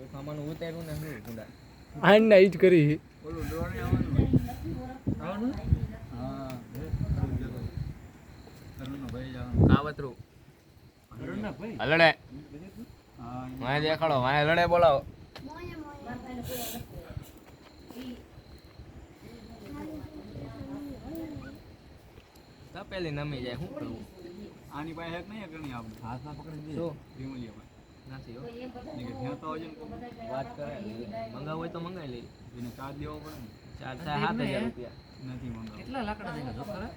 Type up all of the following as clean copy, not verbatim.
ખાવાનું ઉતાર્યું ને હું ગુંડા આન ના ઈ જ કરી ઓલું ડ્રોન આવવાનું હા કરુણનો ભાઈ જવાનું કાવતરું કરુણના ભાઈ હલડે હા વાય દેખાડો વાય હલડે બોલાવો તપેલી નમી જાય શું કરવું આની પાસે હેક નહીં કરણી આપણે હાથમાં પકડી દે શું વિમલિયા નથી હો નીકે ભેંતો હોય ને વાત કરે મંગાવ હોય તો મંગાવી લઈ એને ચાર્જ દેવો પડે ને ચાર્જ થાય 7000 રૂપિયા નથી મંગાવ કેટલા લાકડા દેખા જો કરે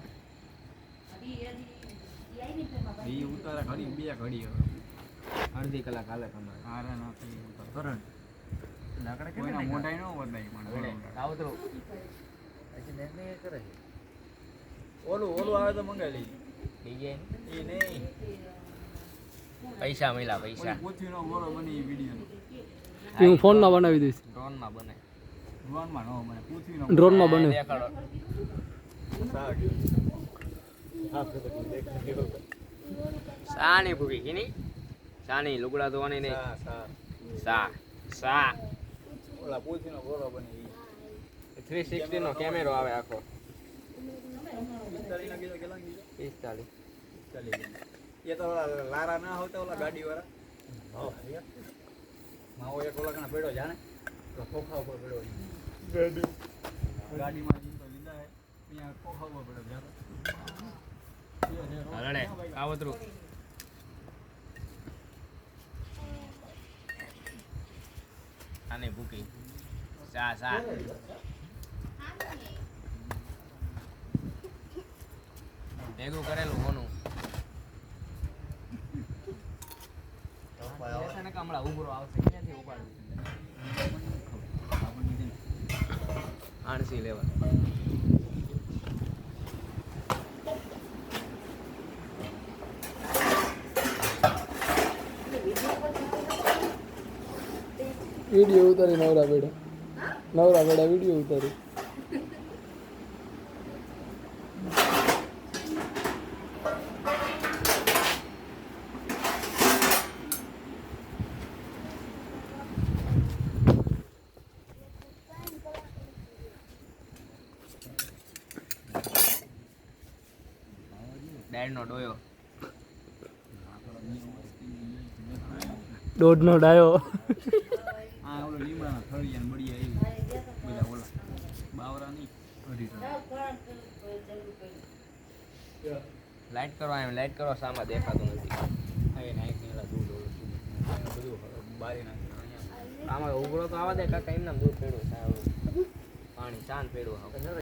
એ ઉતારા ઘડી બે ઘડી અડધી કલાક હાલે તમારે હારે નથી કરણ લાકડા કેટલા મોટાઈ ન વધાય પણ આવતો પછી નેટ ને કરે ઓલું આવે તો મંગાવી લઈ ડીજે એ નહીં પૈસા મળ્યા પૈસા પૂછીનો બોલો બની વિડિયો હું ફોન માં બનાવી દઈશ ડ્રોન માં બને ડ્રોન માં નો મને પૂછીનો ડ્રોન માં બને દેખાડો સાની ભૂકી કીની સાની લુગડા ધોવાની નહીં સા ઓલા પૂછીનો બોલો બની 360 નો કેમેરો આવે આખો 45 ના કીધો કેટલા કીધો 45 ये तो लारा ना होता ओला गाड़ी वाला माओ एक ओला कना पेड़ो जाने तो खोखा ऊपर पेड़ो गाड़ी में तो લીધા है यहाँ खोखा ऊपर पेड़ो जाने હલડે કાવતરું આને ભૂકી સા ભેગું કરેલું કોનું હમણાં ઉભરો આવશે ક્યાંથી ઉપાડવું આણસી લેવા વિડિયો ઉતારી નવરા બેડા વિડિયો ઉતારી ડાયર નો ડોયો દોઢ નો ડાયો હા ઓલો લીમડાના થળિયા બળિયા આવી બધા ઓલા બાવરા નહીં લાઈટ કરો સામા દેખાતું નથી હવે નાઈટ નીલા દૂધ બધું બારી નાખી આમાં ઉભરો તો આવા દે કાકા એમ નામ દૂધ પેડું પાણી શાંત પેડું